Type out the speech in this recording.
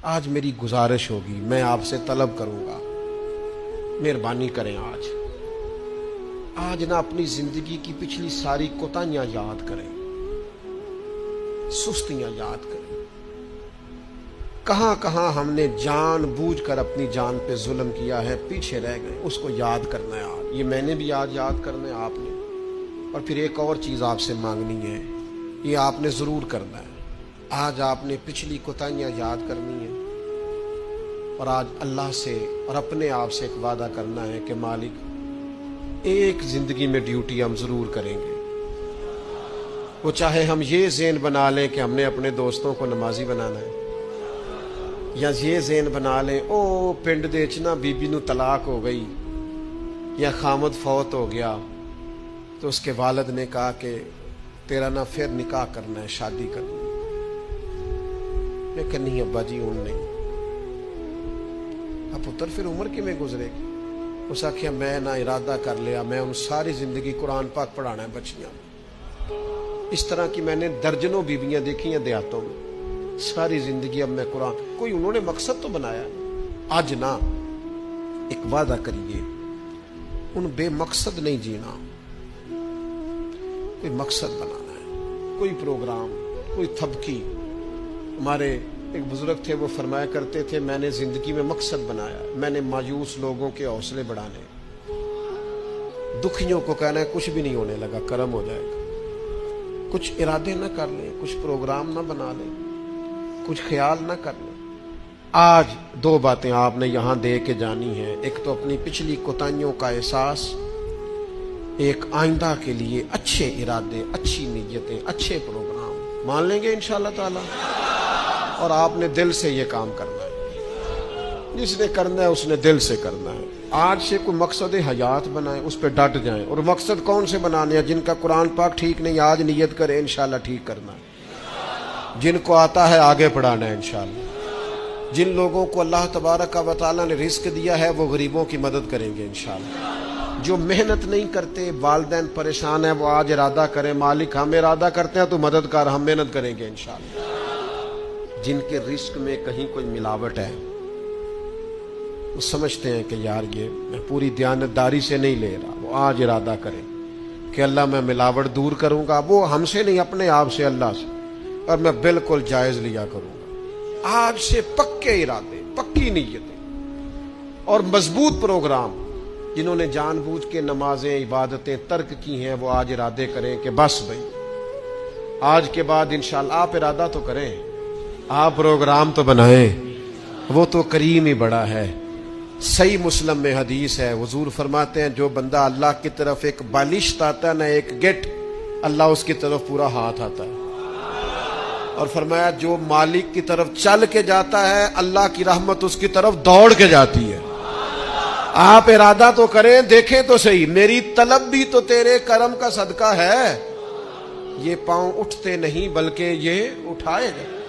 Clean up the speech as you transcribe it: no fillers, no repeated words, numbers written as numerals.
آج میری گزارش ہوگی، میں آپ سے طلب کروں گا، مہربانی کریں آج نہ اپنی زندگی کی پچھلی ساری کوتاہیاں یاد کریں، سستیاں یاد کریں، کہاں کہاں ہم نے جان بوجھ کر اپنی جان پہ ظلم کیا ہے، پیچھے رہ گئے، اس کو یاد کرنا ہے آج۔ یہ میں نے بھی آج یاد کرنا ہے، آپ نے۔ اور پھر ایک اور چیز آپ سے مانگنی ہے، یہ آپ نے ضرور کرنا ہے۔ آج آپ نے پچھلی کوتاہیاں یاد کرنی ہے، اور آج اللہ سے اور اپنے آپ سے ایک وعدہ کرنا ہے کہ مالک ایک زندگی میں ڈیوٹی ہم ضرور کریں گے، وہ چاہے ہم یہ ذہن بنا لیں کہ ہم نے اپنے دوستوں کو نمازی بنانا ہے، یا یہ ذہن بنا لیں او پنڈ دے چ نا بی بی نو طلاق ہو گئی یا خامد فوت ہو گیا تو اس کے والد نے کہا کہ تیرا نہ پھر نکاح کرنا ہے، شادی کرنی ہے۔ میں کہ نہیں ابا جی ہوں نہیں۔ اب پتر پھر عمر کی میں گزرے گی؟ اس آخیا میں نہ ارادہ کر لیا، میں ان ساری زندگی قرآن پاک پڑھانا ہے بچیاں۔ اس طرح کی میں نے درجنوں بیویاں دیکھی ہیں دیہاتوں میں، ساری زندگی اب میں قرآن۔ کوئی انہوں نے مقصد تو بنایا، آج نہ ایک وعدہ کریے، ان بے مقصد نہیں جینا، کوئی مقصد بنانا ہے، کوئی پروگرام، کوئی تھبکی۔ ہمارے ایک بزرگ تھے، وہ فرمایا کرتے تھے میں نے زندگی میں مقصد بنایا، میں نے مایوس لوگوں کے حوصلے بڑھانے، دکھیوں کو کہنا ہے کچھ بھی نہیں ہونے لگا، کرم ہو جائے گا۔ کچھ ارادے نہ کر لیں، کچھ پروگرام نہ بنا لیں، کچھ خیال نہ کر لیں۔ آج دو باتیں آپ نے یہاں دے کے جانی ہیں، ایک تو اپنی پچھلی کوتاہیوں کا احساس، ایک آئندہ کے لیے اچھے ارادے، اچھی نیتیں، اچھے پروگرام مان لیں گے انشاءاللہ تعالی۔ اور آپ نے دل سے یہ کام کرنا ہے، جس نے کرنا ہے اس نے دل سے کرنا ہے۔ آج سے کوئی مقصد حیات بنائیں، اس پہ ڈٹ جائیں۔ اور مقصد کون سے بنانے ہیں؟ جن کا قرآن پاک ٹھیک نہیں، آج نیت کریں انشاءاللہ ٹھیک کرنا ہے۔ جن کو آتا ہے آگے پڑھانا ہے انشاءاللہ۔ جن لوگوں کو اللہ تبارک و تعالیٰ نے رزق دیا ہے وہ غریبوں کی مدد کریں گے انشاءاللہ۔ جو محنت نہیں کرتے، والدین پریشان ہیں، وہ آج ارادہ کریں مالک ہم ارادہ کرتے ہیں تو مدد کر، ہم محنت کریں گے انشاءاللہ۔ جن کے رزق میں کہیں کوئی ملاوٹ ہے، وہ سمجھتے ہیں کہ یار یہ میں پوری دیانتداری سے نہیں لے رہا، وہ آج ارادہ کریں کہ اللہ میں ملاوٹ دور کروں گا، وہ ہم سے نہیں اپنے آپ سے، اللہ سے، اور میں بالکل جائز لیا کروں گا۔ آج سے پکے ارادے، پکی نیتیں اور مضبوط پروگرام۔ جنہوں نے جان بوجھ کے نمازیں عبادتیں ترک کی ہیں وہ آج ارادے کریں کہ بس بھائی آج کے بعد انشاءاللہ۔ آپ ارادہ تو کریں، آپ پروگرام تو بنائیں، وہ تو کریم ہی بڑا ہے۔ صحیح مسلم میں حدیث ہے، حضور فرماتے ہیں جو بندہ اللہ کی طرف ایک بالشت آتا ہے نہ ایک گٹ، اللہ اس کی طرف پورا ہاتھ آتا ہے۔ اور فرمایا جو مالک کی طرف چل کے جاتا ہے اللہ کی رحمت اس کی طرف دوڑ کے جاتی ہے۔ آپ ارادہ تو کریں، دیکھیں تو صحیح، میری طلب بھی تو تیرے کرم کا صدقہ ہے۔ یہ پاؤں اٹھتے نہیں بلکہ یہ اٹھائے گا۔